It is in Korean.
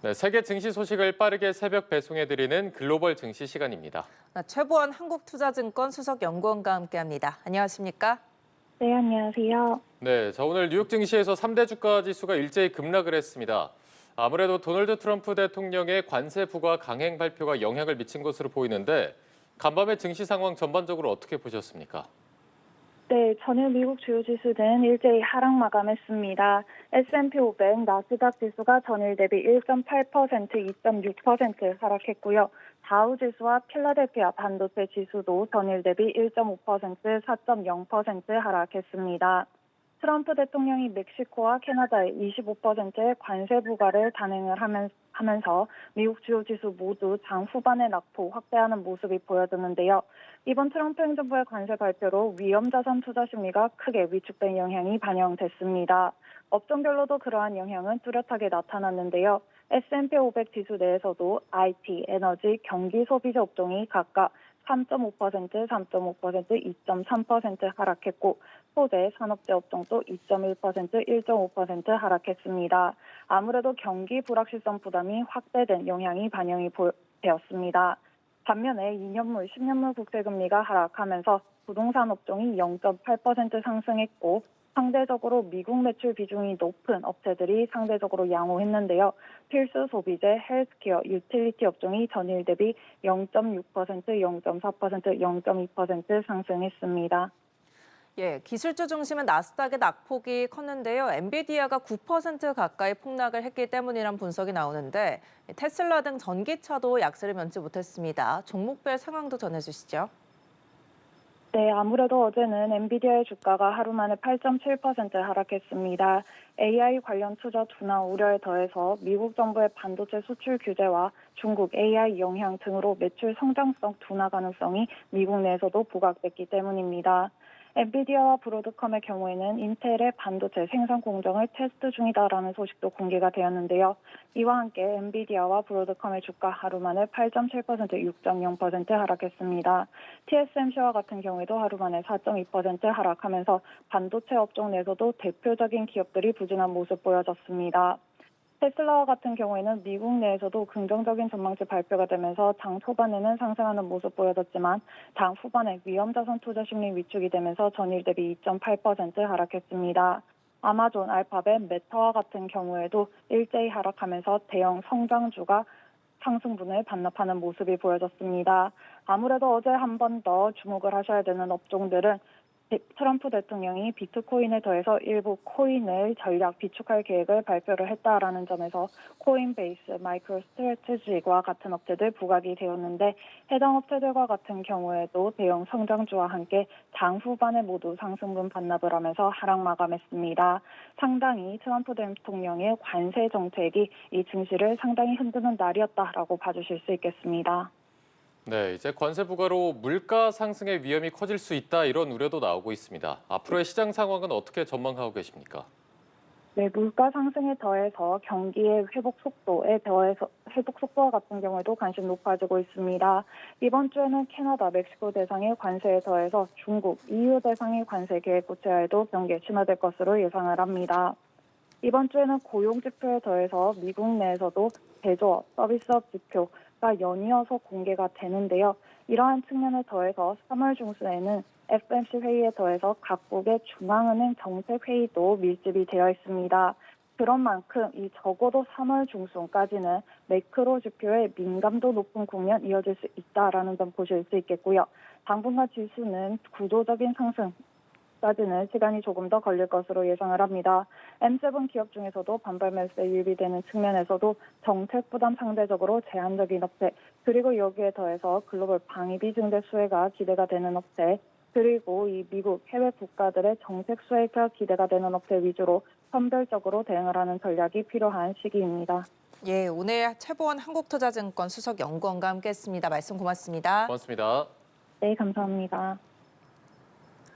네, 세계 증시 소식을 빠르게 새벽 배송해드리는 글로벌 증시 시간입니다. 최보원 한국투자증권 수석연구원과 함께합니다. 안녕하십니까? 네, 안녕하세요. 네, 오늘 뉴욕 증시에서 3대 주가 지수가 일제히 급락을 했습니다. 아무래도 도널드 트럼프 대통령의 관세 부과 강행 발표가 영향을 미친 것으로 보이는데 간밤의 증시 상황 전반적으로 어떻게 보셨습니까? 네, 전일 미국 주요 지수는 일제히 하락 마감했습니다. S&P 500, 나스닥 지수가 전일 대비 1.8%, 2.6% 하락했고요. 다우 지수와 필라델피아 반도체 지수도 전일 대비 1.5%, 4.0% 하락했습니다. 트럼프 대통령이 멕시코와 캐나다에 25%의 관세 부과를 단행을 하면서 미국 주요 지수 모두 장 후반에 낙폭 확대하는 모습이 보여졌는데요. 이번 트럼프 행정부의 관세 발표로 위험자산 투자 심리가 크게 위축된 영향이 반영됐습니다. 업종별로도 그러한 영향은 뚜렷하게 나타났는데요. S&P 500 지수 내에서도 IT, 에너지, 경기 소비자 업종이 각각 3.5%, 3.5%, 2.3% 하락했고 소재, 산업재 업종도 2.1%, 1.5% 하락했습니다. 아무래도 경기 불확실성 부담이 확대된 영향이 반영이 되었습니다. 반면에 2년물, 10년물 국채금리가 하락하면서 부동산 업종이 0.8% 상승했고 상대적으로 미국 매출 비중이 높은 업체들이 상대적으로 양호했는데요. 필수 소비재, 헬스케어, 유틸리티 업종이 전일 대비 0.6%, 0.4%, 0.2% 상승했습니다. 기술주 중심은 나스닥의 낙폭이 컸는데요. 엔비디아가 9% 가까이 폭락을 했기 때문이란 분석이 나오는데 테슬라 등 전기차도 약세를 면치 못했습니다. 종목별 상황도 전해주시죠. 네, 아무래도 어제는 엔비디아의 주가가 하루 만에 8.7% 하락했습니다. AI 관련 투자 둔화 우려에 더해서 미국 정부의 반도체 수출 규제와 중국 AI 영향 등으로 매출 성장성 둔화 가능성이 미국 내에서도 부각됐기 때문입니다. 엔비디아와 브로드컴의 경우에는 인텔의 반도체 생산 공정을 테스트 중이다라는 소식도 공개가 되었는데요. 이와 함께 엔비디아와 브로드컴의 주가 하루 만에 8.7%, 6.0% 하락했습니다. TSMC와 같은 경우에도 하루 만에 4.2% 하락하면서 반도체 업종 내에서도 대표적인 기업들이 부진한 모습 보여졌습니다. 테슬라와 같은 경우에는 미국 내에서도 긍정적인 전망치 발표가 되면서 장 초반에는 상승하는 모습 보여졌지만 장 후반에 위험자산 투자 심리 위축이 되면서 전일 대비 2.8% 하락했습니다. 아마존, 알파벳, 메타와 같은 경우에도 일제히 하락하면서 대형 성장주가 상승분을 반납하는 모습이 보여졌습니다. 아무래도 어제 한 번 더 주목을 하셔야 되는 업종들은 트럼프 대통령이 비트코인에 더해서 일부 코인을 전략 비축할 계획을 발표를 했다라는 점에서 코인베이스, 마이크로스트래티지와 같은 업체들 부각이 되었는데 해당 업체들과 같은 경우에도 대형 성장주와 함께 장 후반에 모두 상승분 반납을 하면서 하락 마감했습니다. 상당히 트럼프 대통령의 관세 정책이 이 증시를 상당히 흔드는 날이었다라고 봐주실 수 있겠습니다. 네, 이제 관세 부과로 물가 상승의 위험이 커질 수 있다 이런 우려도 나오고 있습니다. 앞으로의 시장 상황은 어떻게 전망하고 계십니까? 네, 물가 상승에 더해서 경기의 회복 속도와 같은 경우에도 관심 높아지고 있습니다. 이번 주에는 캐나다, 멕시코 대상의 관세에 더해서 중국, EU 대상의 관세 계획 구체화에도 변개 심화될 것으로 예상을 합니다. 이번 주에는 고용 지표에 더해서 미국 내에서도 제조업, 서비스업 지표가 연이어서 공개가 되는데요. 이러한 측면에 더해서 3월 중순에는 FOMC 회의에 더해서 각국의 중앙은행 정책 회의도 밀집이 되어 있습니다. 그런 만큼 이 적어도 3월 중순까지는 매크로 지표의 민감도 높은 국면 이어질 수 있다라는 점 보실 수 있겠고요. 당분간 지수는 구조적인 상승 까지는 시간이 조금 더 걸릴 것으로 예상을 합니다. M7 기업 중에서도 반발 매수에 유입되는 측면에서도 정책 부담 상대적으로 제한적인 업체, 그리고 여기에 더해서 글로벌 방위비 증대 수혜가 기대가 되는 업체, 그리고 이 미국 해외 국가들의 정책 수혜가 기대가 되는 업체 위주로 선별적으로 대응을 하는 전략이 필요한 시기입니다. 오늘 최보원 한국투자증권 수석연구원과 함께했습니다. 말씀 고맙습니다. 고맙습니다. 네, 감사합니다.